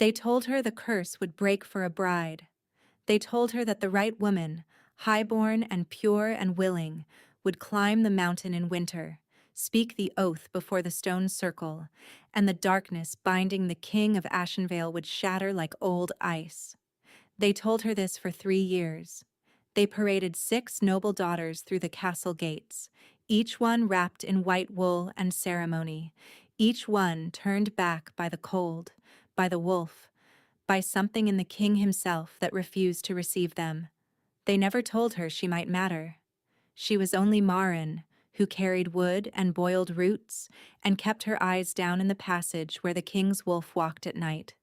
They told her the curse would break for a bride. They told her that the right woman, high-born and pure and willing, would climb the mountain in winter, speak the oath before the stone circle, and the darkness binding the king of Ashenvale would shatter like old ice. They told her this for 3 years. They paraded 6 noble daughters through the castle gates, each one wrapped in white wool and ceremony, each one turned back by the cold, by the wolf, by something in the king himself that refused to receive them. They never told her she might matter. She was only Marin, who carried wood and boiled roots and kept her eyes down in the passage where the king's wolf walked at night.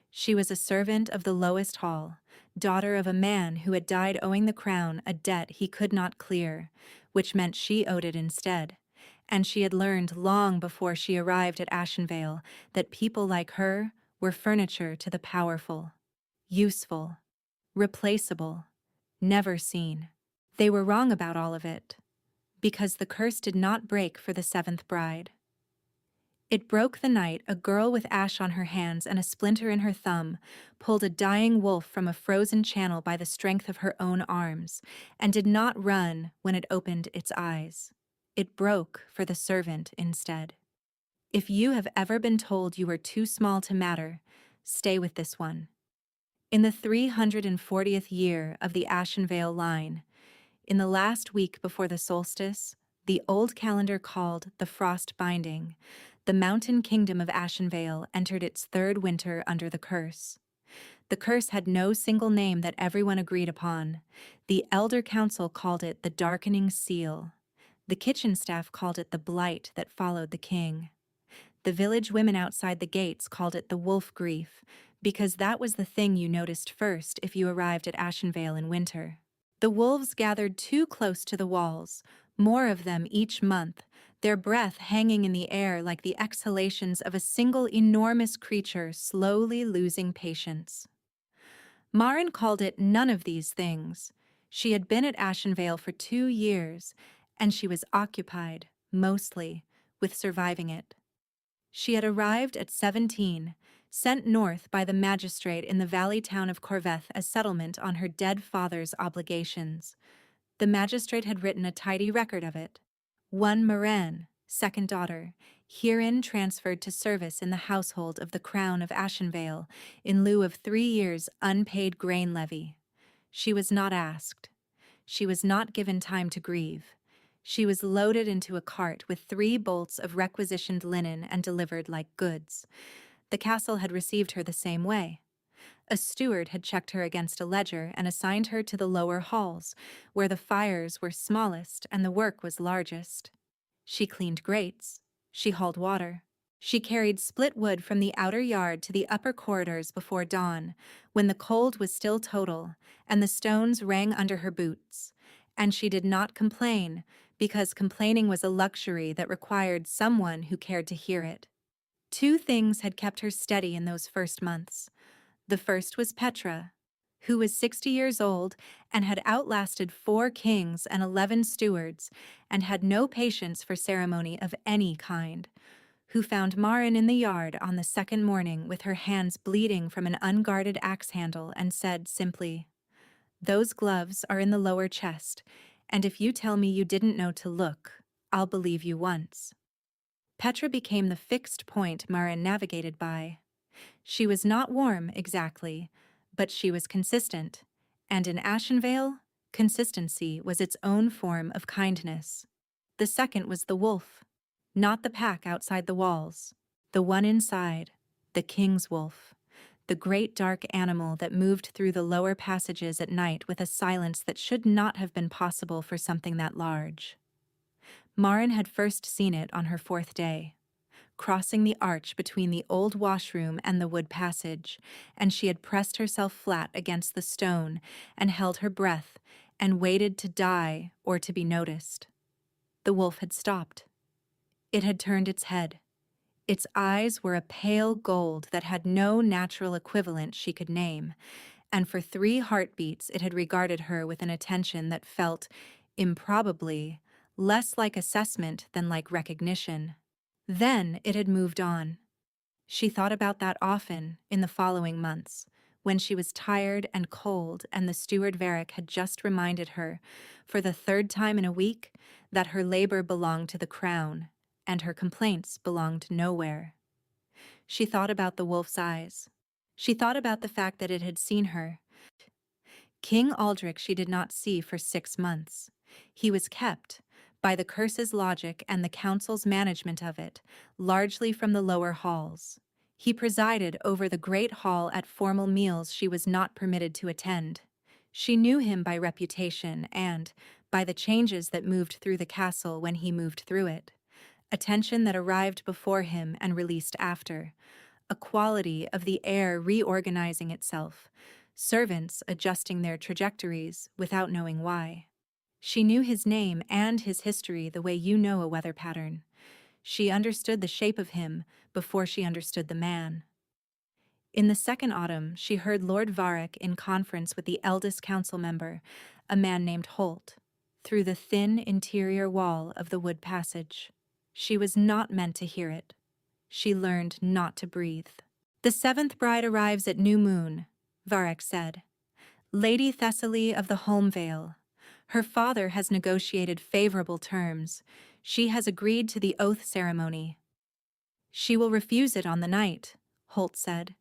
She was a servant of the lowest hall, daughter of a man who had died owing the crown a debt he could not clear, which meant she owed it instead. And she had learned long before she arrived at Ashenvale that people like her were furniture to the powerful, useful, replaceable, never seen. They were wrong about all of it, because the curse did not break for the 7th bride. It broke the night a girl with ash on her hands and a splinter in her thumb pulled a dying wolf from a frozen channel by the strength of her own arms, and did not run when it opened its eyes. It broke for the servant instead. If you have ever been told you are too small to matter, stay with this one. In the 340th year of the Ashenvale line, in the last week before the solstice, the old calendar called the Frost Binding, the mountain kingdom of Ashenvale entered its 3rd winter under the curse. The curse had no single name that everyone agreed upon. The elder council called it the Darkening Seal. The kitchen staff called it the Blight that followed the king. The village women outside the gates called it the Wolf Grief, because that was the thing you noticed first if you arrived at Ashenvale in winter. The wolves gathered too close to the walls, more of them each month, their breath hanging in the air like the exhalations of a single enormous creature slowly losing patience. Marin called it none of these things. She had been at Ashenvale for 2 years, and she was occupied, mostly, with surviving it. She had arrived at 17, sent north by the magistrate in the valley town of Corveth as settlement on her dead father's obligations. The magistrate had written a tidy record of it. One Moran, 2nd daughter, herein transferred to service in the household of the Crown of Ashenvale in lieu of 3 years' unpaid grain levy. She was not asked. She was not given time to grieve. She was loaded into a cart with 3 bolts of requisitioned linen and delivered like goods. The castle had received her the same way. A steward had checked her against a ledger and assigned her to the lower halls, where the fires were smallest and the work was largest. She cleaned grates. She hauled water. She carried split wood from the outer yard to the upper corridors before dawn, when the cold was still total and the stones rang under her boots. And she did not complain, because complaining was a luxury that required someone who cared to hear it. 2 things had kept her steady in those first months. The first was Petra, who was 60 years old and had outlasted 4 kings and 11 stewards and had no patience for ceremony of any kind, who found Marin in the yard on the 2nd morning with her hands bleeding from an unguarded axe handle and said simply, "Those gloves are in the lower chest, and if you tell me you didn't know to look, I'll believe you once." Petra became the fixed point Marin navigated by. She was not warm, exactly, but she was consistent, and in Ashenvale, consistency was its own form of kindness. The second was the wolf, not the pack outside the walls, the one inside, the king's wolf, the great dark animal that moved through the lower passages at night with a silence that should not have been possible for something that large. Marin had first seen it on her 4th day, crossing the arch between the old washroom and the wood passage, and she had pressed herself flat against the stone and held her breath and waited to die or to be noticed. The wolf had stopped. It had turned its head. Its eyes were a pale gold that had no natural equivalent she could name, and for 3 heartbeats it had regarded her with an attention that felt, improbably, less like assessment than like recognition. Then it had moved on. She thought about that often in the following months, when she was tired and cold and the steward Varric had just reminded her, for the third time in a week, that her labor belonged to the crown and her complaints belonged nowhere. She thought about the wolf's eyes. She thought about the fact that it had seen her. King Aldrich she did not see for 6 months. He was kept, by the curse's logic and the council's management of it, largely from the lower halls. He presided over the great hall at formal meals she was not permitted to attend. She knew him by reputation and, by the changes that moved through the castle when he moved through it. Attention that arrived before him and released after. A quality of the air reorganizing itself, servants adjusting their trajectories without knowing why. She knew his name and his history the way you know a weather pattern. She understood the shape of him before she understood the man. In the second autumn, she heard Lord Varric in conference with the eldest council member, a man named Holt, through the thin interior wall of the wood passage. She was not meant to hear it. She learned not to breathe. "The seventh bride arrives at new moon," Varric said. "Lady Thessaly of the Holmvale. Her father has negotiated favorable terms. She has agreed to the oath ceremony." "She will refuse it on the night," Holt said.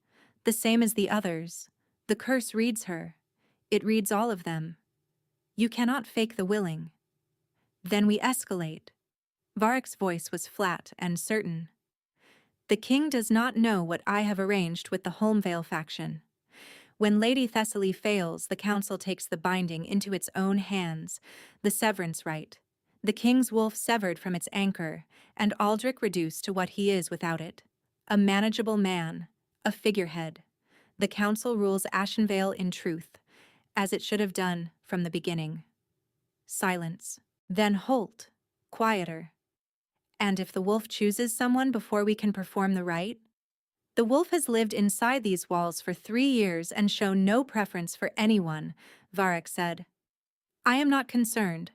"The same as the others. The curse reads her. It reads all of them. You cannot fake the willing." "Then we escalate." Varric's voice was flat and certain. "The king does not know what I have arranged with the Holmvale faction. When Lady Thessaly fails, the council takes the binding into its own hands, the severance right. The king's wolf severed from its anchor, and Aldrich reduced to what he is without it. A manageable man, a figurehead. The council rules Ashenvale in truth, as it should have done from the beginning." Silence. Then Holt, quieter. "And if the wolf chooses someone before we can perform the rite?" "The wolf has lived inside these walls for 3 years and shown no preference for anyone," Varric said. "I am not concerned."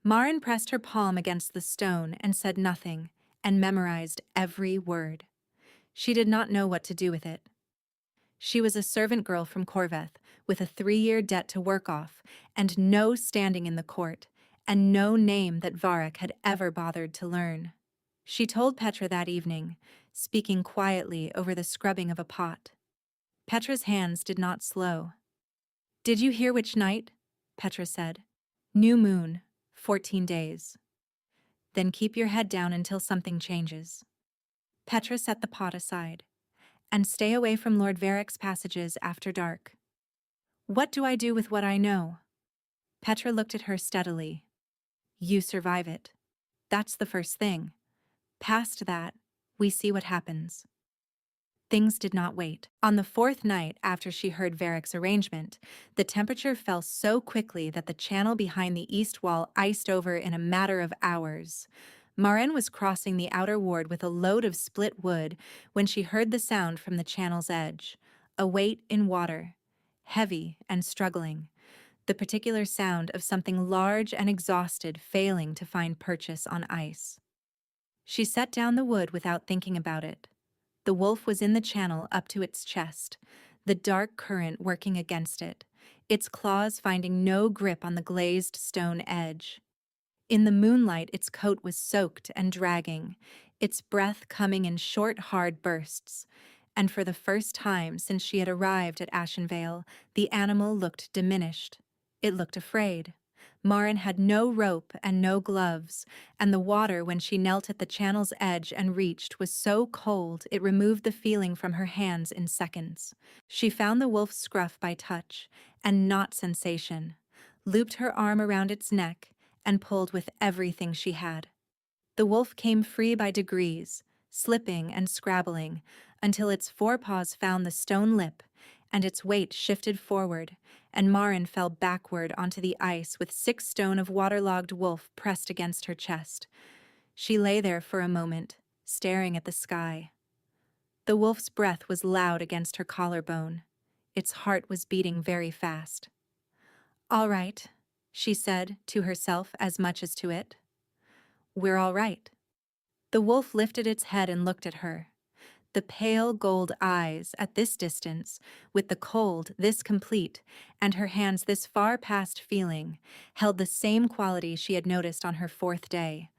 Maren pressed her palm against the stone and said nothing, and memorized every word. She did not know what to do with it. She was a servant girl from Corveth, with a 3-year debt to work off, and no standing in the court, and no name that Varric had ever bothered to learn. She told Petra that evening, speaking quietly over the scrubbing of a pot. Petra's hands did not slow. "Did you hear which night?" Petra said. "New moon, 14 days. Then keep your head down until something changes." Petra set the pot aside. "And stay away from Lord Varric's passages after dark." "What do I do with what I know?" Petra looked at her steadily. "You survive it. That's the first thing. Past that, we see what happens." Things did not wait. On the 4th night after she heard Varric's arrangement, the temperature fell so quickly that the channel behind the east wall iced over in a matter of hours. Maren was crossing the outer ward with a load of split wood when she heard the sound from the channel's edge, a weight in water, heavy and struggling, the particular sound of something large and exhausted failing to find purchase on ice. She set down the wood without thinking about it. The wolf was in the channel up to its chest, the dark current working against it, its claws finding no grip on the glazed stone edge. In the moonlight, its coat was soaked and dragging, its breath coming in short, hard bursts, and for the first time since she had arrived at Ashenvale, the animal looked diminished. It looked afraid. Maren had no rope and no gloves, and the water when she knelt at the channel's edge and reached was so cold it removed the feeling from her hands in seconds. She found the wolf's scruff by touch, and not sensation, looped her arm around its neck, and pulled with everything she had. The wolf came free by degrees, slipping and scrabbling, until its forepaws found the stone lip, and its weight shifted forward, and Maren fell backward onto the ice with 6 stone of waterlogged wolf pressed against her chest. She lay there for a moment, staring at the sky. The wolf's breath was loud against her collarbone. Its heart was beating very fast. "All right," she said, to herself as much as to it. "We're all right." The wolf lifted its head and looked at her. The pale gold eyes, at this distance, with the cold this complete, and her hands this far past feeling, held the same quality she had noticed on her fourth day.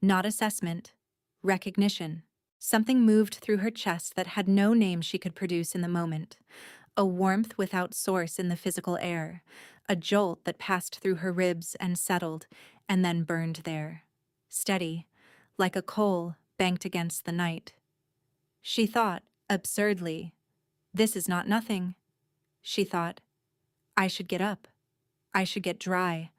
Not assessment, recognition. Something moved through her chest that had no name she could produce in the moment. A warmth without source in the physical air, a jolt that passed through her ribs and settled, and then burned there. Steady, like a coal banked against the night. She thought, absurdly, "This is not nothing." She thought, "I should get up. I should get dry.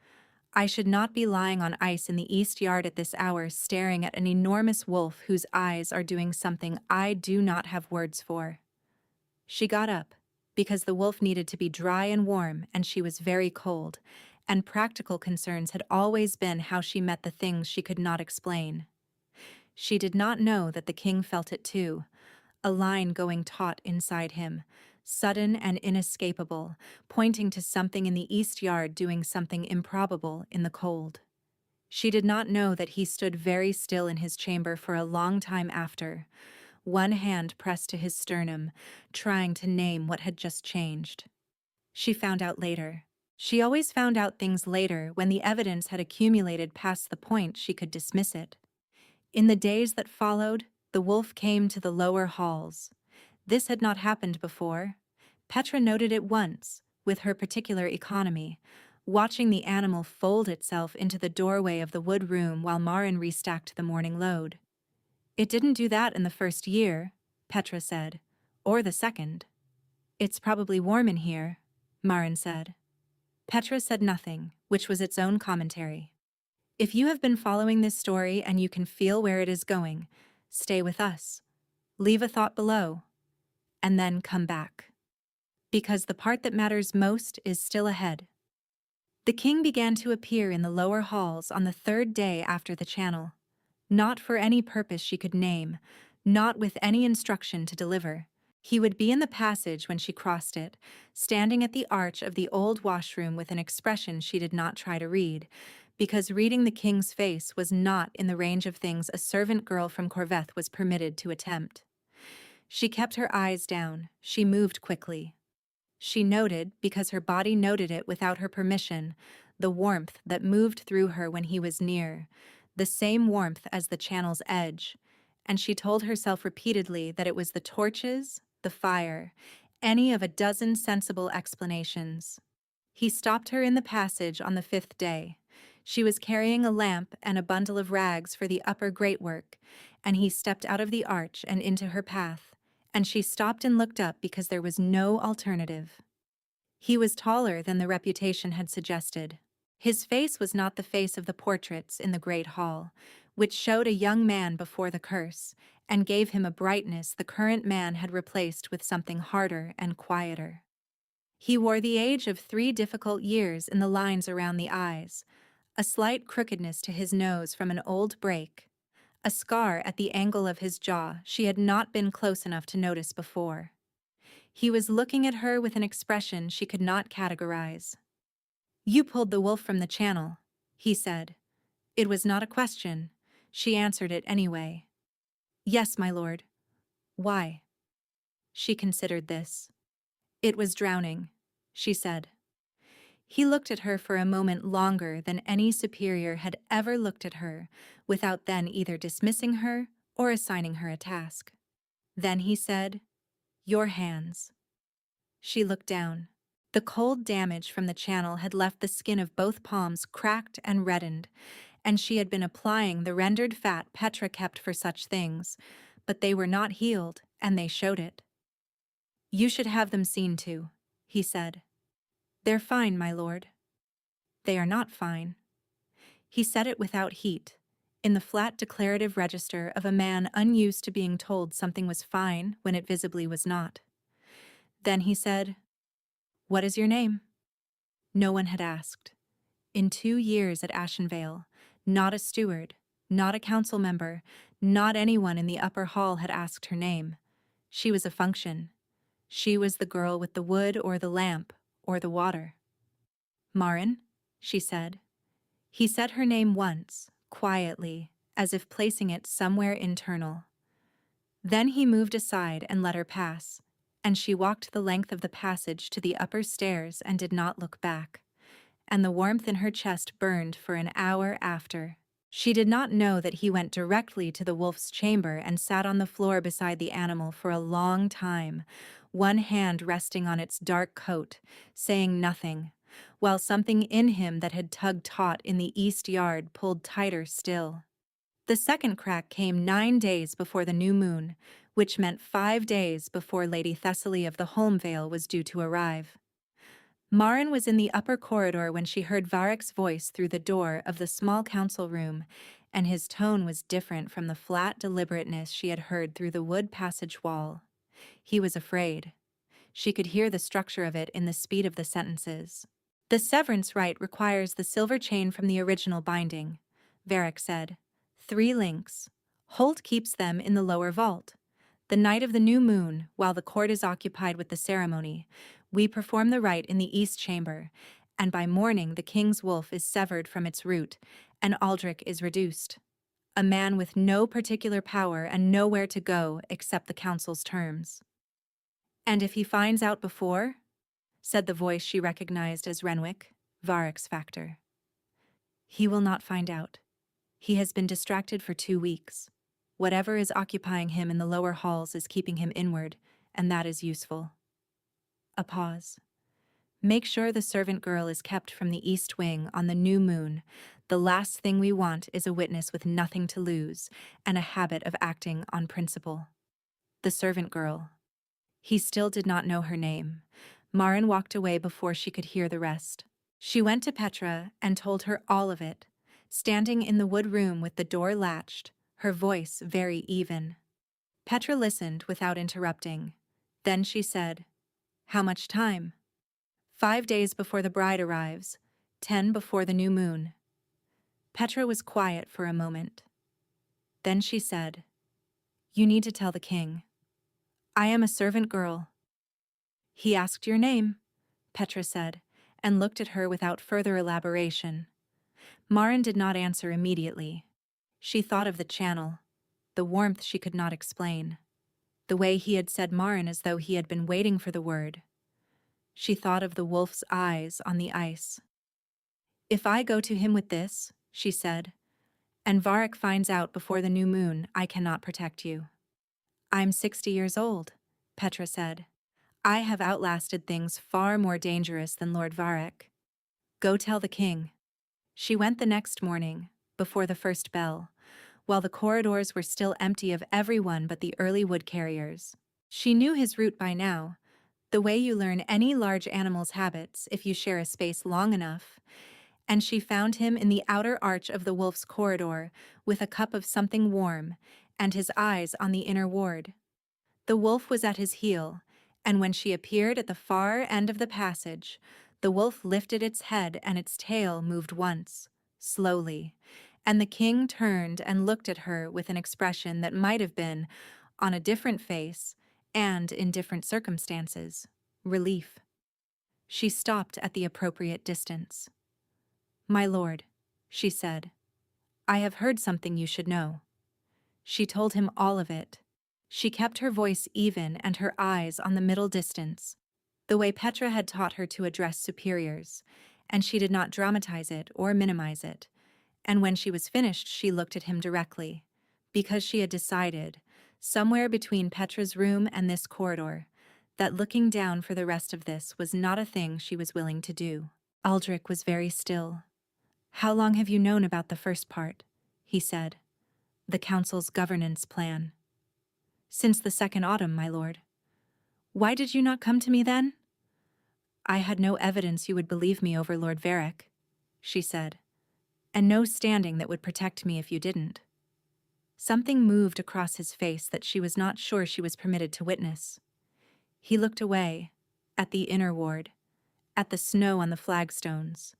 I should not be lying on ice in the east yard at this hour staring at an enormous wolf whose eyes are doing something I do not have words for." She got up, because the wolf needed to be dry and warm and she was very cold, and practical concerns had always been how she met the things she could not explain. She did not know that the king felt it too, a line going taut inside him, sudden and inescapable, pointing to something in the east yard doing something improbable in the cold. She did not know that he stood very still in his chamber for a long time after, one hand pressed to his sternum, trying to name what had just changed. She found out later. She always found out things later when the evidence had accumulated past the point she could dismiss it. In the days that followed, the wolf came to the lower halls. This had not happened before. Petra noted it once, with her particular economy, watching the animal fold itself into the doorway of the wood room while Marin restacked the morning load. "It didn't do that in the first year," Petra said, "or the second." "It's probably warm in here," Marin said. Petra said nothing, which was its own commentary. If you have been following this story and you can feel where it is going, stay with us. Leave a thought below, and then come back. Because the part that matters most is still ahead. The king began to appear in the lower halls on the third day after the channel. Not for any purpose she could name, not with any instruction to deliver. He would be in the passage when she crossed it, standing at the arch of the old washroom with an expression she did not try to read, because reading the king's face was not in the range of things a servant girl from Corveth was permitted to attempt. She kept her eyes down. She moved quickly. She noted, because her body noted it without her permission, the warmth that moved through her when he was near, the same warmth as the channel's edge, and she told herself repeatedly that it was the torches, the fire, any of a dozen sensible explanations. He stopped her in the passage on the fifth day. She was carrying a lamp and a bundle of rags for the upper gratework, and he stepped out of the arch and into her path, and she stopped and looked up because there was no alternative. He was taller than the reputation had suggested. His face was not the face of the portraits in the great hall, which showed a young man before the curse, and gave him a brightness the current man had replaced with something harder and quieter. He wore the age of 3 difficult years in the lines around the eyes, a slight crookedness to his nose from an old break, a scar at the angle of his jaw she had not been close enough to notice before. He was looking at her with an expression she could not categorize. "You pulled the wolf from the channel," he said. It was not a question. She answered it anyway. "Yes, my lord." "Why?" She considered this. "It was drowning," she said. He looked at her for a moment longer than any superior had ever looked at her, without then either dismissing her or assigning her a task. Then he said, "Your hands." She looked down. The cold damage from the channel had left the skin of both palms cracked and reddened, and she had been applying the rendered fat Petra kept for such things, but they were not healed, and they showed it. "You should have them seen to," he said. "They're fine, my lord." "They are not fine." He said it without heat, in the flat declarative register of a man unused to being told something was fine when it visibly was not. Then he said, "What is your name?" No one had asked. In 2 years at Ashenvale, not a steward, not a council member, not anyone in the upper hall had asked her name. She was a function. She was the girl with the wood or the lamp or the water. "Marin," she said. He said her name once, quietly, as if placing it somewhere internal. Then he moved aside and let her pass, and she walked the length of the passage to the upper stairs and did not look back, and the warmth in her chest burned for an hour after. She did not know that he went directly to the wolf's chamber and sat on the floor beside the animal for a long time, one hand resting on its dark coat, saying nothing, while something in him that had tugged taut in the east yard pulled tighter still. The second crack came 9 days before the new moon, which meant 5 days before Lady Thessaly of the Holmvale was due to arrive. Maren was in the upper corridor when she heard Varek's voice through the door of the small council room, and his tone was different from the flat deliberateness she had heard through the wood passage wall. He was afraid. She could hear the structure of it in the speed of the sentences. The severance rite requires the silver chain from the original binding, Varek said. 3 links. Holt keeps them in the lower vault. The night of the new moon, while the court is occupied with the ceremony, we perform the rite in the east chamber, and by morning the king's wolf is severed from its root, and Aldrich is reduced. A man with no particular power and nowhere to go except the council's terms. And if he finds out before? Said the voice she recognized as Renwick, Varek's factor. He will not find out. He has been distracted for 2 weeks. Whatever is occupying him in the lower halls is keeping him inward, and that is useful. A pause. Make sure the servant girl is kept from the east wing on the new moon. The last thing we want is a witness with nothing to lose and a habit of acting on principle. The servant girl. He still did not know her name. Maren walked away before she could hear the rest. She went to Petra and told her all of it, standing in the wood room with the door latched, her voice very even. Petra listened without interrupting. Then she said, "How much time?" 5 days before the bride arrives, 10 before the new moon. Petra was quiet for a moment. Then she said, "You need to tell the king. I am a servant girl." "He asked your name," Petra said, and looked at her without further elaboration. Maren did not answer immediately. She thought of the channel, the warmth she could not explain, the way he had said Maren as though he had been waiting for the word. She thought of the wolf's eyes on the ice. "If I go to him with this," she said, "and Varek finds out before the new moon, I cannot protect you." "I'm 60 years old," Petra said. "I have outlasted things far more dangerous than Lord Varek. Go tell the king." She went the next morning, before the first bell, while the corridors were still empty of everyone but the early wood carriers. She knew his route by now, the way you learn any large animal's habits if you share a space long enough, and she found him in the outer arch of the wolf's corridor with a cup of something warm and his eyes on the inner ward. The wolf was at his heel, and when she appeared at the far end of the passage, the wolf lifted its head and its tail moved once, slowly, and the king turned and looked at her with an expression that might have been, on a different face and in different circumstances, relief. She stopped at the appropriate distance. "My lord," she said, "I have heard something you should know." She told him all of it. She kept her voice even and her eyes on the middle distance, the way Petra had taught her to address superiors, and she did not dramatize it or minimize it. And when she was finished, she looked at him directly, because she had decided, somewhere between Petra's room and this corridor, that looking down for the rest of this was not a thing she was willing to do. Aldrich was very still. "How long have you known about the first part?" he said. "The council's governance plan." "Since the second autumn, my lord." "Why did you not come to me then?" "I had no evidence you would believe me over Lord Varek," she said, "and no standing that would protect me if you didn't." Something moved across his face that she was not sure she was permitted to witness. He looked away, at the inner ward, at the snow on the flagstones,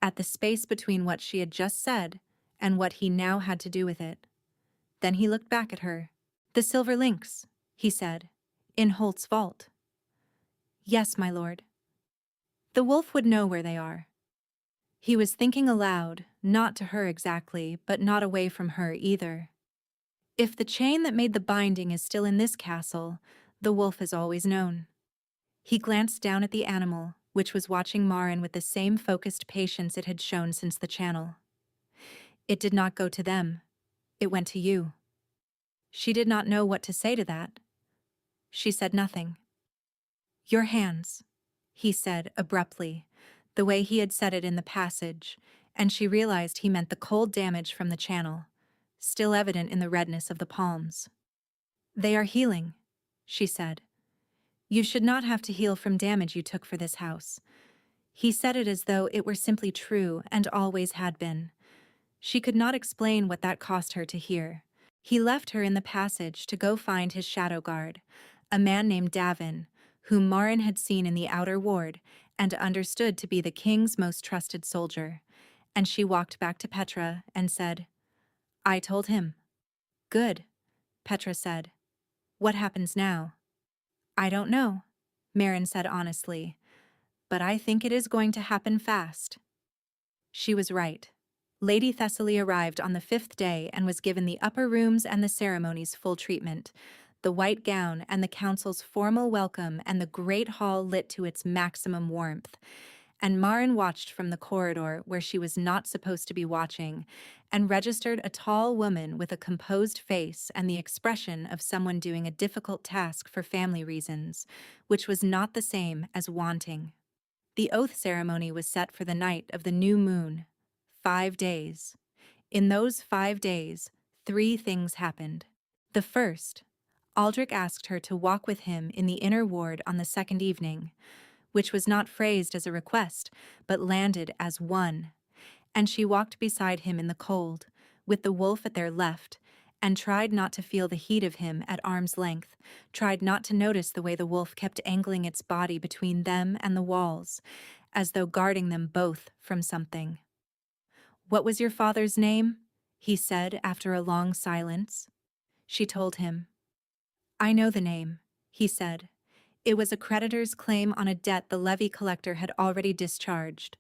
at the space between what she had just said and what he now had to do with it. Then he looked back at her. "The silver links," he said, "in Holt's vault." "Yes, my lord." "The wolf would know where they are." He was thinking aloud, not to her exactly, but not away from her either. If the chain that made the binding is still in this castle, the wolf has always known. He glanced down at the animal, which was watching Marin with the same focused patience it had shown since the channel. It did not go to them. It went to you. She did not know what to say to that. She said nothing. Your hands, he said abruptly, the way he had said it in the passage, and she realized he meant the cold damage from the channel, still evident in the redness of the palms. They are healing, she said. You should not have to heal from damage you took for this house. He said it as though it were simply true and always had been. She could not explain what that cost her to hear. He left her in the passage to go find his shadow guard, a man named Davin, whom Marin had seen in the outer ward and understood to be the king's most trusted soldier, and she walked back to Petra and said, I told him. Good, Petra said. What happens now? I don't know, Marin said honestly, but I think it is going to happen fast. She was right. Lady Thessaly arrived on the 5th day and was given the upper rooms and the ceremonies full treatment, the white gown and the council's formal welcome and the great hall lit to its maximum warmth. And Marin watched from the corridor where she was not supposed to be watching, and registered a tall woman with a composed face and the expression of someone doing a difficult task for family reasons, which was not the same as wanting. The oath ceremony was set for the night of the new moon. 5 days. In those 5 days, 3 things happened. The first, Aldrich asked her to walk with him in the inner ward on the 2nd evening, which was not phrased as a request, but landed as one, and she walked beside him in the cold, with the wolf at their left, and tried not to feel the heat of him at arm's length, tried not to notice the way the wolf kept angling its body between them and the walls, as though guarding them both from something. What was your father's name? He said after a long silence. She told him. I know the name, he said. It was a creditor's claim on a debt the levy collector had already discharged.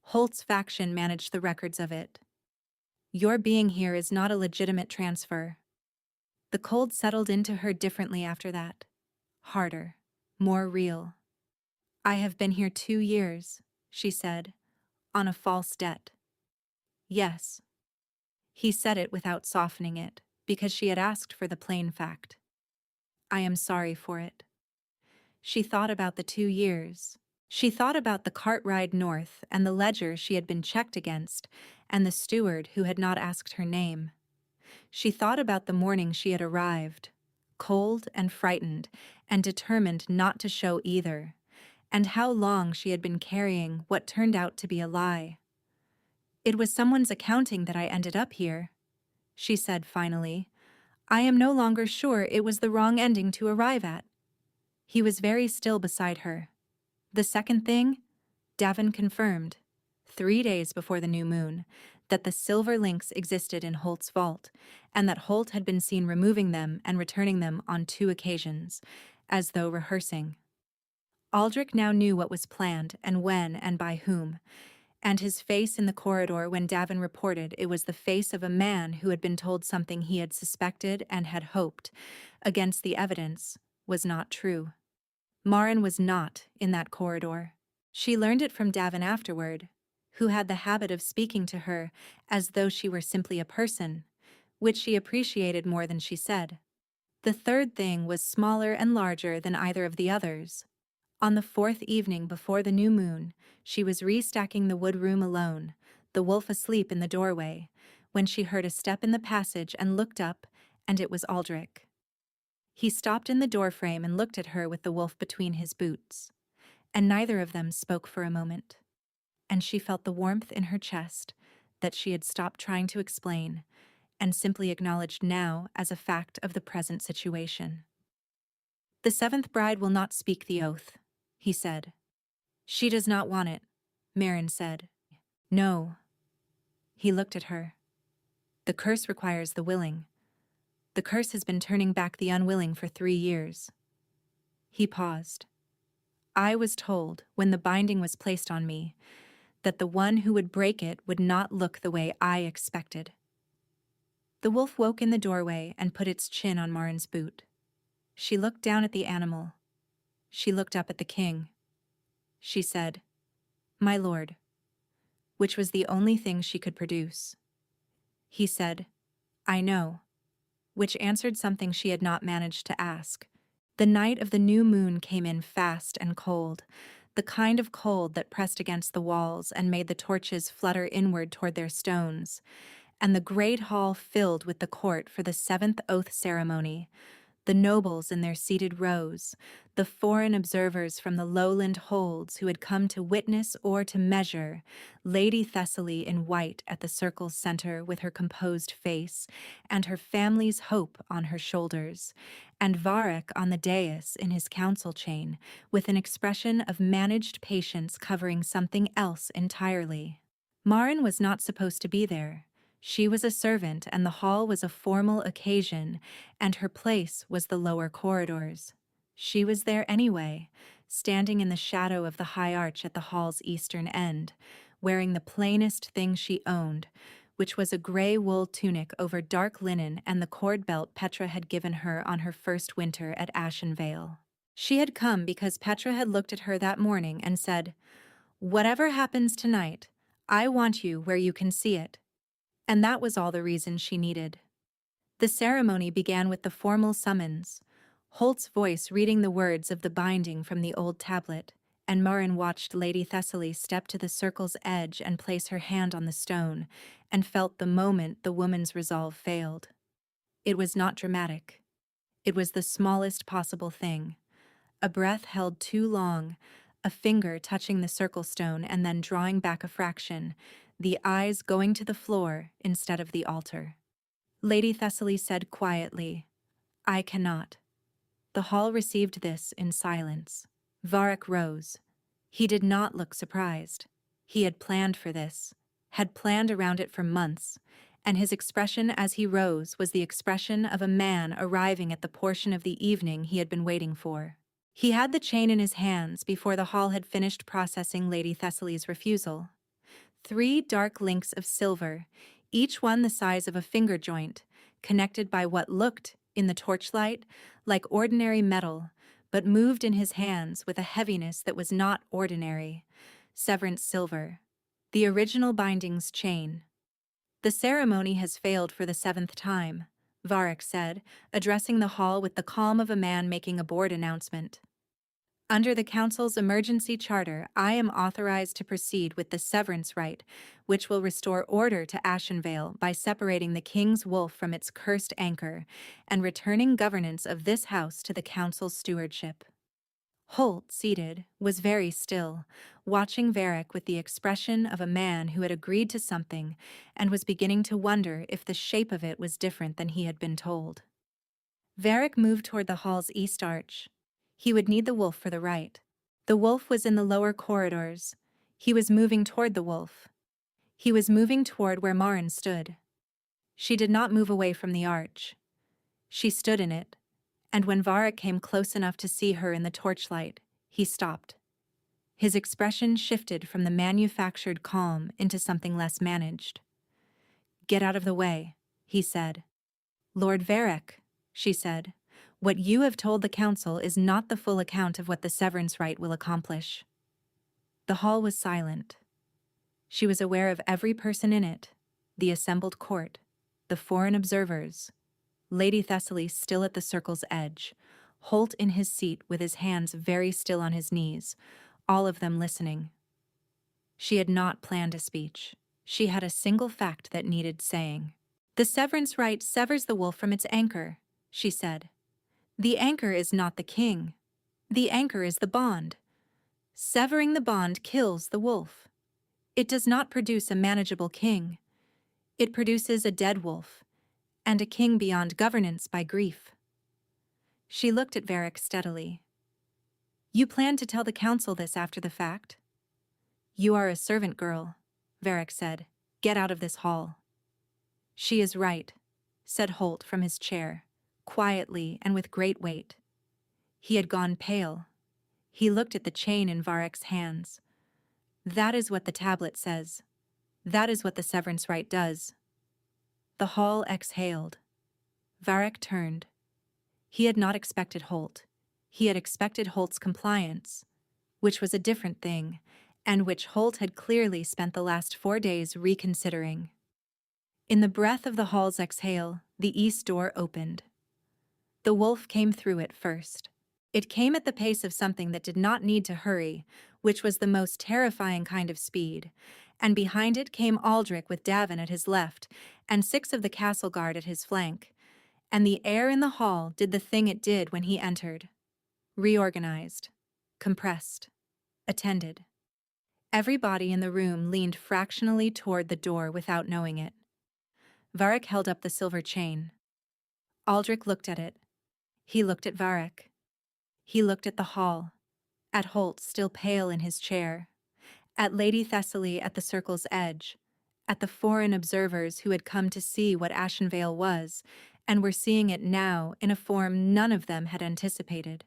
Holt's faction managed the records of it. Your being here is not a legitimate transfer. The cold settled into her differently after that. Harder, more real. I have been here 2 years, she said, on a false debt. Yes. He said it without softening it, because she had asked for the plain fact. I am sorry for it. She thought about the 2 years. She thought about the cart ride north and the ledger she had been checked against and the steward who had not asked her name. She thought about the morning she had arrived, cold and frightened and determined not to show either, and how long she had been carrying what turned out to be a lie. It was someone's accounting that I ended up here, she said finally. I am no longer sure it was the wrong ending to arrive at. He was very still beside her. The second thing, Davin confirmed, 3 days before the new moon, that the silver links existed in Holt's vault, and that Holt had been seen removing them and returning them on 2 occasions, as though rehearsing. Aldrich now knew what was planned and when and by whom, and his face in the corridor when Davin reported it was the face of a man who had been told something he had suspected and had hoped, against the evidence, was not true. Marin was not in that corridor. She learned it from Davin afterward, who had the habit of speaking to her as though she were simply a person, which she appreciated more than she said. The third thing was smaller and larger than either of the others. On the 4th evening before the new moon, she was restacking the wood room alone, the wolf asleep in the doorway, when she heard a step in the passage and looked up, and it was Aldrich. He stopped in the doorframe and looked at her with the wolf between his boots, and neither of them spoke for a moment. And she felt the warmth in her chest that she had stopped trying to explain and simply acknowledged now as a fact of the present situation. The 7th bride will not speak the oath, he said. She does not want it, Marin said. No. He looked at her. The curse requires the willing. The curse has been turning back the unwilling for 3 years. He paused. I was told, when the binding was placed on me, that the one who would break it would not look the way I expected. The wolf woke in the doorway and put its chin on Marin's boot. She looked down at the animal. She looked up at the king. She said, "My lord," which was the only thing she could produce. He said, "I know," which answered something she had not managed to ask. The night of the new moon came in fast and cold, the kind of cold that pressed against the walls and made the torches flutter inward toward their stones, and the great hall filled with the court for the seventh oath ceremony, the nobles in their seated rows, the foreign observers from the lowland holds who had come to witness or to measure, Lady Thessaly in white at the circle's center with her composed face and her family's hope on her shoulders, and Varric on the dais in his council chain with an expression of managed patience covering something else entirely. Marin was not supposed to be there. She was a servant, and the hall was a formal occasion, and her place was the lower corridors. She was there anyway, standing in the shadow of the high arch at the hall's eastern end, wearing the plainest thing she owned, which was a gray wool tunic over dark linen and the cord belt Petra had given her on her first winter at Ashenvale. She had come because Petra had looked at her that morning and said, "Whatever happens tonight, I want you where you can see it." And that was all the reason she needed. The ceremony began with the formal summons, Holt's voice reading the words of the binding from the old tablet, and Marin watched Lady Thessaly step to the circle's edge and place her hand on the stone, and felt the moment the woman's resolve failed. It was not dramatic. It was the smallest possible thing. A breath held too long, a finger touching the circle stone and then drawing back a fraction, the eyes going to the floor instead of the altar. Lady Thessaly said quietly, "I cannot." The hall received this in silence. Varric rose. He did not look surprised. He had planned for this, had planned around it for months, and his expression as he rose was the expression of a man arriving at the portion of the evening he had been waiting for. He had the chain in his hands before the hall had finished processing Lady Thessaly's refusal. 3 dark links of silver, each one the size of a finger joint, connected by what looked, in the torchlight, like ordinary metal, but moved in his hands with a heaviness that was not ordinary. Severance silver, the original binding's chain. "The ceremony has failed for the 7th time," Varric said, addressing the hall with the calm of a man making a board announcement. "Under the Council's emergency charter, I am authorized to proceed with the severance rite, which will restore order to Ashenvale by separating the King's Wolf from its cursed anchor and returning governance of this house to the Council's stewardship." Holt, seated, was very still, watching Varric with the expression of a man who had agreed to something and was beginning to wonder if the shape of it was different than he had been told. Varric moved toward the hall's east arch. He would need the wolf for the rite. The wolf was in the lower corridors. He was moving toward the wolf. He was moving toward where Marin stood. She did not move away from the arch. She stood in it, and when Varric came close enough to see her in the torchlight, he stopped. His expression shifted from the manufactured calm into something less managed. "Get out of the way," he said. "Lord Varric," she said, "what you have told the Council is not the full account of what the severance rite will accomplish." The hall was silent. She was aware of every person in it, the assembled court, the foreign observers, Lady Thessaly still at the circle's edge, Holt in his seat with his hands very still on his knees, all of them listening. She had not planned a speech. She had a single fact that needed saying. "The severance rite severs the wolf from its anchor," she said. "The anchor is not the king. The anchor is the bond. Severing the bond kills the wolf. It does not produce a manageable king. It produces a dead wolf, and a king beyond governance by grief." She looked at Varric steadily. "You plan to tell the Council this after the fact?" "You are a servant girl," Varric said. "Get out of this hall." "She is right," said Holt from his chair, quietly and with great weight. He had gone pale. He looked at the chain in Varric's hands. "That is what the tablet says. That is what the severance rite does." The hall exhaled. Varric turned. He had not expected Holt. He had expected Holt's compliance, which was a different thing, and which Holt had clearly spent the last 4 days reconsidering. In the breath of the hall's exhale, the east door opened. The wolf came through it first. It came at the pace of something that did not need to hurry, which was the most terrifying kind of speed, and behind it came Aldrich with Davin at his left and 6 of the castle guard at his flank, and the air in the hall did the thing it did when he entered. Reorganized, compressed, attended. Everybody in the room leaned fractionally toward the door without knowing it. Varric held up the silver chain. Aldrich looked at it. He looked at Varric. He looked at the hall, at Holt still pale in his chair, at Lady Thessaly at the circle's edge, at the foreign observers who had come to see what Ashenvale was and were seeing it now in a form none of them had anticipated.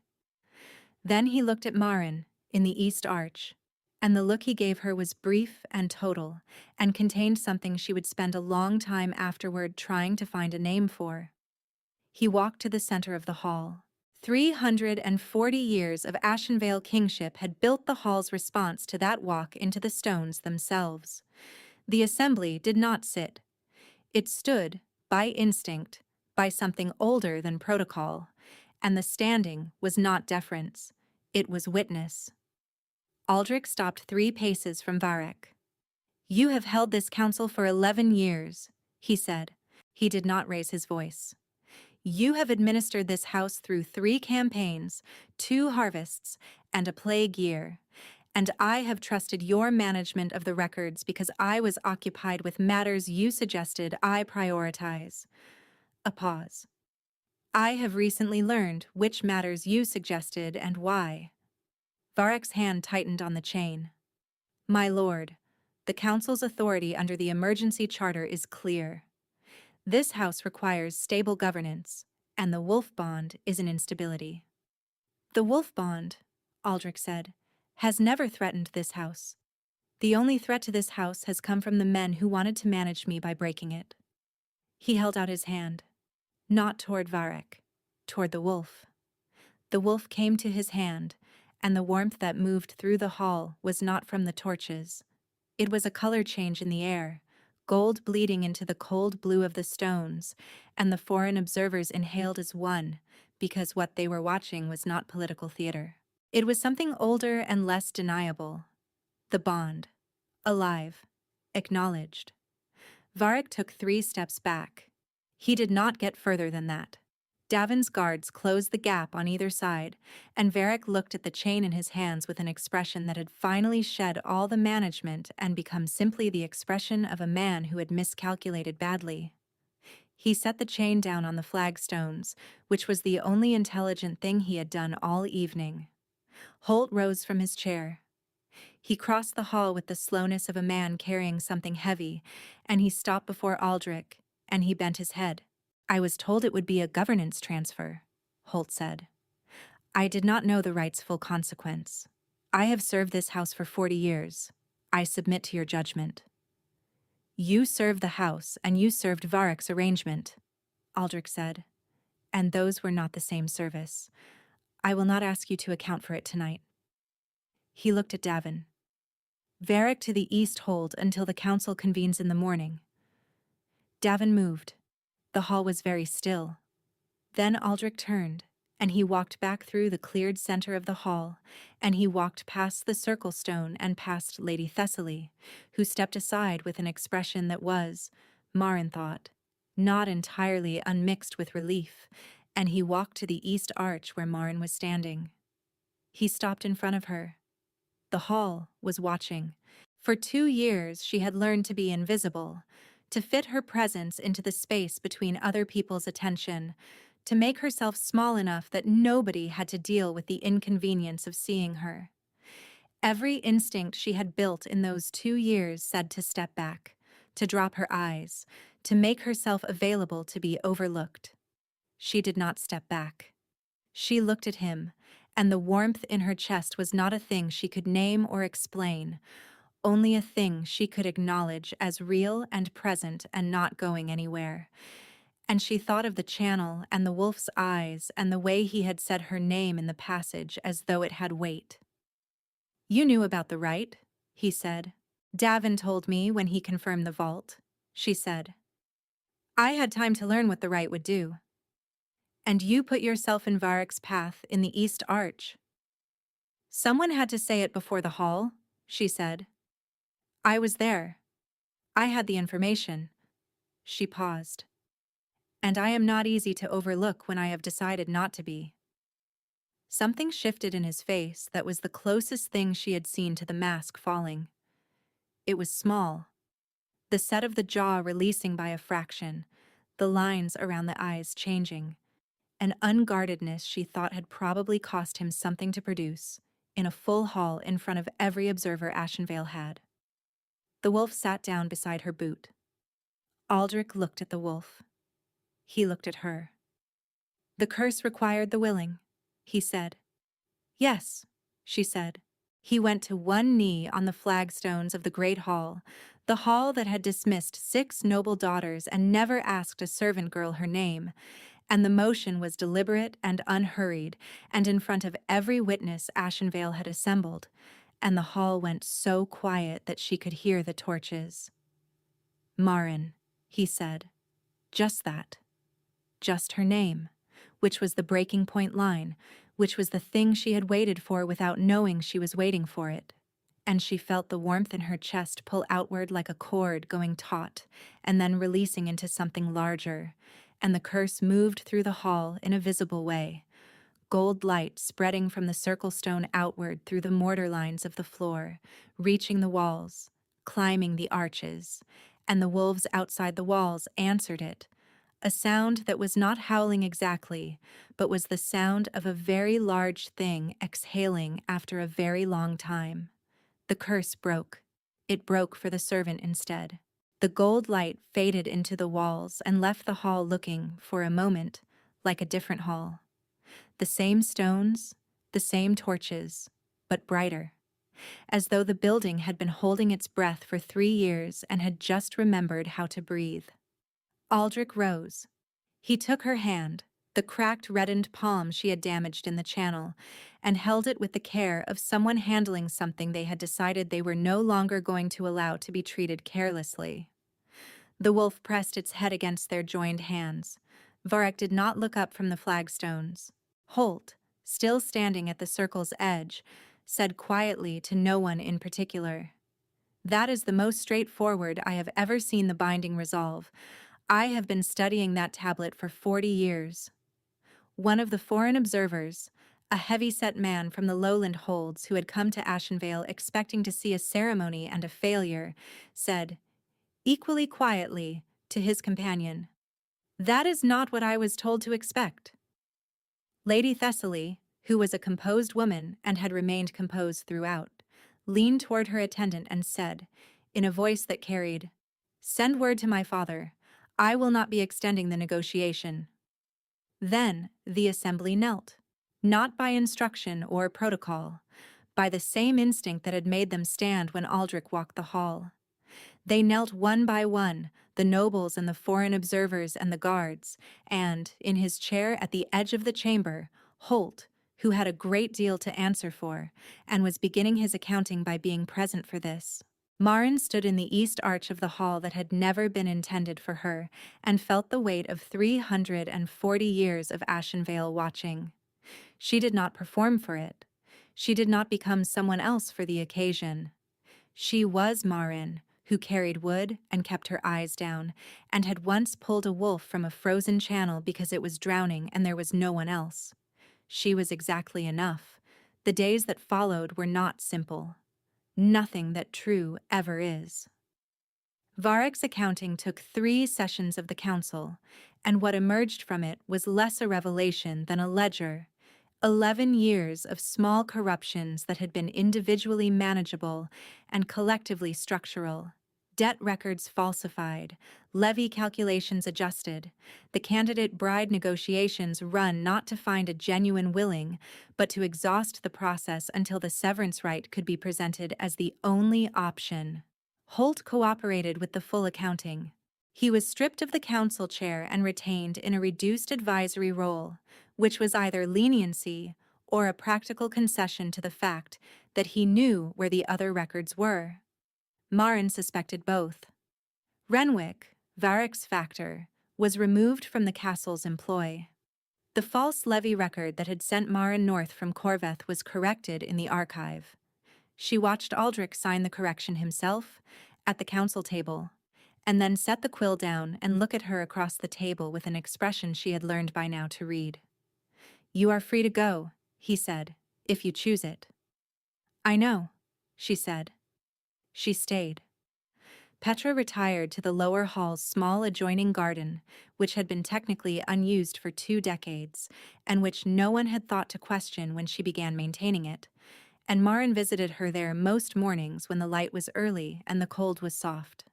Then he looked at Marin in the East Arch, and the look he gave her was brief and total and contained something she would spend a long time afterward trying to find a name for. He walked to the center of the hall. 340 years of Ashenvale kingship had built the hall's response to that walk into the stones themselves. The assembly did not sit. It stood, by instinct, by something older than protocol, and the standing was not deference, it was witness. Aldrich stopped 3 paces from Varric. "You have held this council for 11 years, he said. He did not raise his voice. You have administered this house through 3 campaigns, 2 harvests, and a plague year, and I have trusted your management of the records because I was occupied with matters you suggested I prioritize." A pause. "I have recently learned which matters you suggested and why." Varric's hand tightened on the chain. "My lord, the council's authority under the emergency charter is clear. This house requires stable governance, and the Wolf Bond is an instability." "The Wolf Bond," Aldrich said, "has never threatened this house. The only threat to this house has come from the men who wanted to manage me by breaking it." He held out his hand. Not toward Varric, toward the wolf. The wolf came to his hand, and the warmth that moved through the hall was not from the torches. It was a color change in the air, gold bleeding into the cold blue of the stones, and the foreign observers inhaled as one, because what they were watching was not political theater. It was something older and less deniable. The bond. Alive. Acknowledged. Varric took 3 steps back. He did not get further than that. Davin's guards closed the gap on either side, and Varric looked at the chain in his hands with an expression that had finally shed all the management and become simply the expression of a man who had miscalculated badly. He set the chain down on the flagstones, which was the only intelligent thing he had done all evening. Holt rose from his chair. He crossed the hall with the slowness of a man carrying something heavy, and he stopped before Aldrich, and he bent his head. "I was told it would be a governance transfer," Holt said. "I did not know the right's full consequence. I have served this house for 40 years. I submit to your judgment." "You served the house, and you served Varric's arrangement," Aldrich said. "And those were not the same service. I will not ask you to account for it tonight." He looked at Davin. "Varric to the east hold until the council convenes in the morning." Davin moved. The hall was very still. Then Aldrich turned, and he walked back through the cleared center of the hall, and he walked past the circle stone and past Lady Thessaly, who stepped aside with an expression that was, Marin thought, not entirely unmixed with relief, and he walked to the east arch where Marin was standing. He stopped in front of her. The hall was watching. For 2 years she had learned to be invisible, to fit her presence into the space between other people's attention, to make herself small enough that nobody had to deal with the inconvenience of seeing her. Every instinct she had built in those 2 years said to step back, to drop her eyes, to make herself available to be overlooked. She did not step back. She looked at him, and the warmth in her chest was not a thing she could name or explain, only a thing she could acknowledge as real and present and not going anywhere. And she thought of the channel and the wolf's eyes and the way he had said her name in the passage as though it had weight. "You knew about the rite," he said. "Davin told me when he confirmed the vault," she said. "I had time to learn what the rite would do." "And you put yourself in Varric's path in the East Arch." "Someone had to say it before the hall," she said. "I was there. I had the information." She paused. "And I am not easy to overlook when I have decided not to be." Something shifted in his face that was the closest thing she had seen to the mask falling. It was small, the set of the jaw releasing by a fraction, the lines around the eyes changing, an unguardedness she thought had probably cost him something to produce, in a full hall in front of every observer Ashenvale had. The wolf sat down beside her boot. Aldrich looked at the wolf. He looked at her. "The curse required the willing," he said. "Yes," she said. He went to one knee on the flagstones of the great hall, the hall that had dismissed 6 noble daughters and never asked a servant girl her name, and the motion was deliberate and unhurried, and in front of every witness Ashenvale had assembled, and the hall went so quiet that she could hear the torches. "Marin," he said. Just that. Just her name, which was the breaking point line, which was the thing she had waited for without knowing she was waiting for it. And she felt the warmth in her chest pull outward like a cord going taut and then releasing into something larger, and the curse moved through the hall in a visible way, gold light spreading from the circle stone outward through the mortar lines of the floor, reaching the walls, climbing the arches, and the wolves outside the walls answered it, a sound that was not howling exactly, but was the sound of a very large thing exhaling after a very long time. The curse broke. It broke for the servant instead. The gold light faded into the walls and left the hall looking, for a moment, like a different hall. The same stones, the same torches, but brighter, as though the building had been holding its breath for 3 years and had just remembered how to breathe. Aldrich rose. He took her hand, the cracked, reddened palm she had damaged in the channel, and held it with the care of someone handling something they had decided they were no longer going to allow to be treated carelessly. The wolf pressed its head against their joined hands. Varric did not look up from the flagstones. Holt, still standing at the circle's edge, said quietly to no one in particular, "That is the most straightforward I have ever seen the binding resolve. I have been studying that tablet for 40 years. One of the foreign observers, a heavy-set man from the lowland holds who had come to Ashenvale expecting to see a ceremony and a failure, said, equally quietly, to his companion, "That is not what I was told to expect." Lady Thessaly, who was a composed woman and had remained composed throughout, leaned toward her attendant and said, in a voice that carried, "Send word to my father. I will not be extending the negotiation." Then the assembly knelt, not by instruction or protocol, by the same instinct that had made them stand when Aldrich walked the hall. They knelt one by one, the nobles and the foreign observers and the guards, and, in his chair at the edge of the chamber, Holt, who had a great deal to answer for, and was beginning his accounting by being present for this. Marin stood in the east arch of the hall that had never been intended for her, and felt the weight of 340 years of Ashenvale watching. She did not perform for it. She did not become someone else for the occasion. She was Marin, who carried wood and kept her eyes down, and had once pulled a wolf from a frozen channel because it was drowning and there was no one else. She was exactly enough. The days that followed were not simple. Nothing that true ever is. Varric's accounting took 3 sessions of the council, and what emerged from it was less a revelation than a ledger. 11 years of small corruptions that had been individually manageable and collectively structural, Debt records falsified, levy calculations adjusted, the candidate bride negotiations run not to find a genuine willing, but to exhaust the process until the severance right could be presented as the only option. Holt cooperated with the full accounting. He was stripped of the council chair and retained in a reduced advisory role, which was either leniency or a practical concession to the fact that he knew where the other records were. Maren suspected both. Renwick, Varick's factor, was removed from the castle's employ. The false levy record that had sent Maren north from Corveth was corrected in the archive. She watched Aldrich sign the correction himself, at the council table, and then set the quill down and look at her across the table with an expression she had learned by now to read. "You are free to go," he said, "if you choose it." "I know," she said. She stayed. Petra retired to the lower hall's small adjoining garden, which had been technically unused for 2 decades, and which no one had thought to question when she began maintaining it, and Maren visited her there most mornings when the light was early and the cold was soft.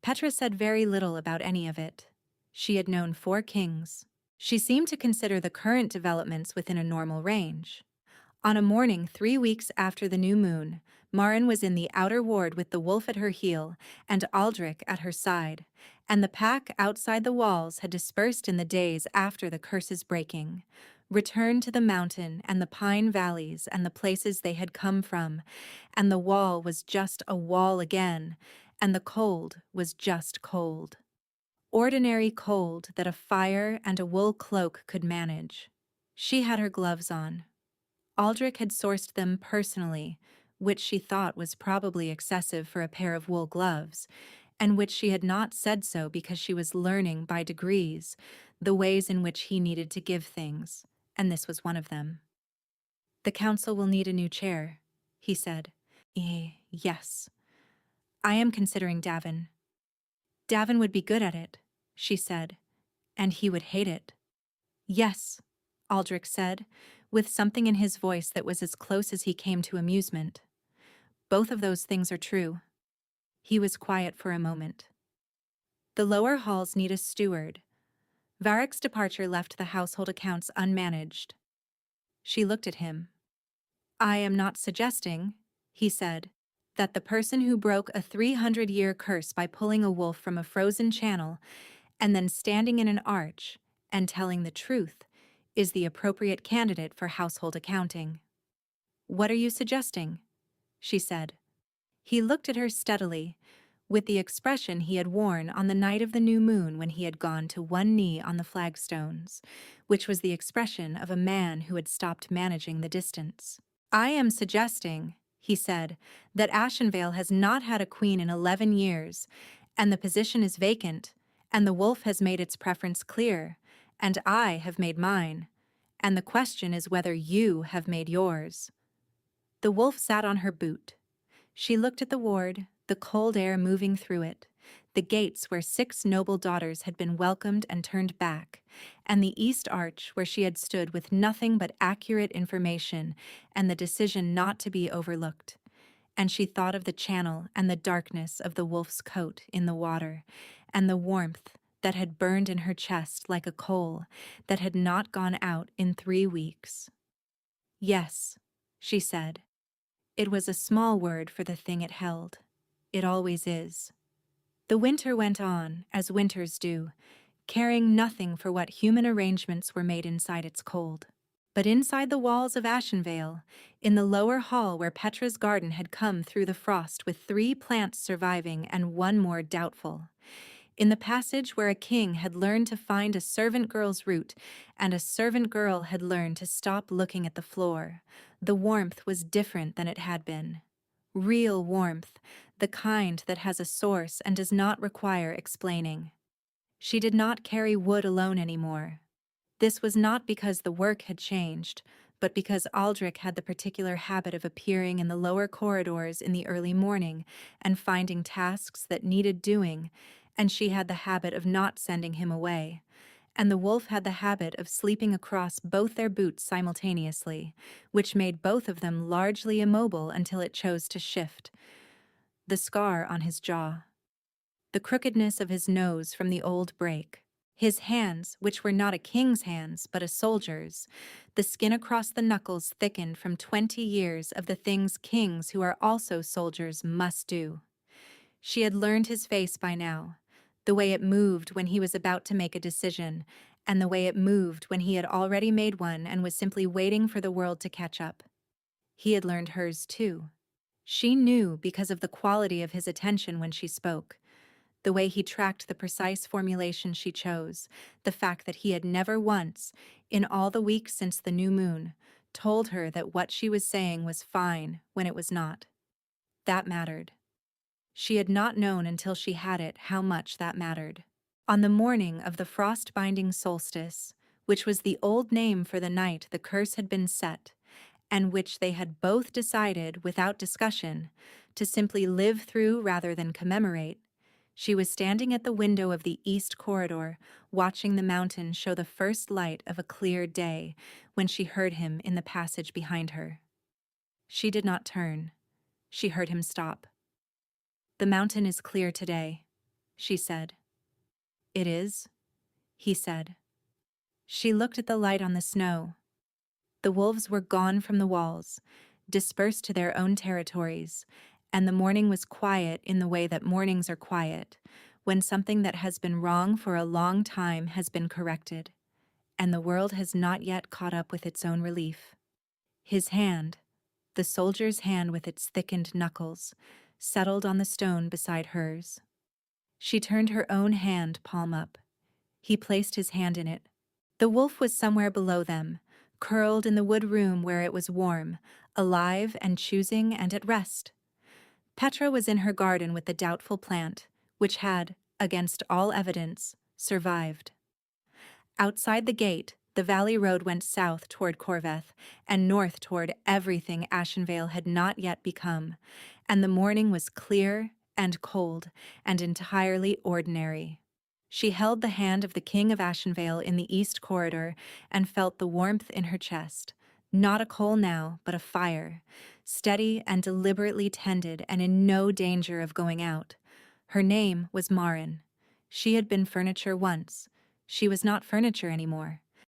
Petra said very little about any of it. She had known 4 kings. She seemed to consider the current developments within a normal range. On a morning 3 weeks after the new moon, Maren was in the outer ward with the wolf at her heel and Aldrich at her side, and the pack outside the walls had dispersed in the days after the curse's breaking, returned to the mountain and the pine valleys and the places they had come from, and the wall was just a wall again, and the cold was just cold. Ordinary cold that a fire and a wool cloak could manage. She had her gloves on. Aldrich had sourced them personally, which she thought was probably excessive for a pair of wool gloves, and which she had not said so because she was learning by degrees the ways in which he needed to give things, and this was one of them. "The council will need a new chair," he said. Yes. I am considering Davin." "Davin would be good at it," she said, "and he would hate it." "Yes," Aldrich said, with something in his voice that was as close as he came to amusement. "Both of those things are true." He was quiet for a moment. "The lower halls need a steward." Varick's departure left the household accounts unmanaged. She looked at him. "I am not suggesting," he said, "that the person who broke a 300-year curse by pulling a wolf from a frozen channel and then standing in an arch and telling the truth is the appropriate candidate for household accounting." "What are you suggesting?" she said. He looked at her steadily, with the expression he had worn on the night of the new moon when he had gone to one knee on the flagstones, which was the expression of a man who had stopped managing the distance. "I am suggesting," he said, "that Ashenvale has not had a queen in 11 years, and the position is vacant, and the wolf has made its preference clear, and I have made mine, and the question is whether you have made yours." The wolf sat on her boot. She looked at the ward, the cold air moving through it, the gates where 6 noble daughters had been welcomed and turned back, and the east arch where she had stood with nothing but accurate information and the decision not to be overlooked. And she thought of the channel and the darkness of the wolf's coat in the water, and the warmth that had burned in her chest like a coal that had not gone out in 3 weeks. "Yes," she said. It was a small word for the thing it held. It always is. The winter went on, as winters do, caring nothing for what human arrangements were made inside its cold. But inside the walls of Ashenvale, in the lower hall where Petra's garden had come through the frost with 3 plants surviving and 1 more doubtful, in the passage where a king had learned to find a servant girl's route and a servant girl had learned to stop looking at the floor, the warmth was different than it had been. Real warmth, the kind that has a source and does not require explaining. She did not carry wood alone anymore. This was not because the work had changed, but because Aldrich had the particular habit of appearing in the lower corridors in the early morning and finding tasks that needed doing, and she had the habit of not sending him away, and the wolf had the habit of sleeping across both their boots simultaneously, which made both of them largely immobile until it chose to shift. the scar on his jaw, the crookedness of his nose from the old break, his hands, which were not a king's hands but a soldier's, the skin across the knuckles thickened from 20 years of the things kings who are also soldiers must do. She had learned his face by now, the way it moved when he was about to make a decision, and the way it moved when he had already made one and was simply waiting for the world to catch up. He had learned hers too. She knew because of the quality of his attention when she spoke, the way he tracked the precise formulation she chose, the fact that he had never once, in all the weeks since the new moon, told her that what she was saying was fine when it was not. That mattered. She had not known until she had it how much that mattered. On the morning of the frost-binding solstice, which was the old name for the night the curse had been set, and which they had both decided, without discussion, to simply live through rather than commemorate, she was standing at the window of the east corridor, watching the mountain show the first light of a clear day, when she heard him in the passage behind her. She did not turn. She heard him stop. "The mountain is clear today," she said. "It is?" he said. She looked at the light on the snow. The wolves were gone from the walls, dispersed to their own territories, and the morning was quiet in the way that mornings are quiet, when something that has been wrong for a long time has been corrected, and the world has not yet caught up with its own relief. His hand, the soldier's hand with its thickened knuckles, settled on the stone beside hers. She turned her own hand palm up. He placed his hand in it. The wolf was somewhere below them, curled in the wood room where it was warm, alive and choosing and at rest. Petra was in her garden with the doubtful plant, which had, against all evidence, survived. Outside the gate, the valley road went south toward Corveth and north toward everything Ashenvale had not yet become, and the morning was clear and cold and entirely ordinary. She held the hand of the King of Ashenvale in the east corridor and felt the warmth in her chest. Not a coal now, but a fire, steady and deliberately tended and in no danger of going out. Her name was Marin. She had been furniture once. She was not furniture anymore.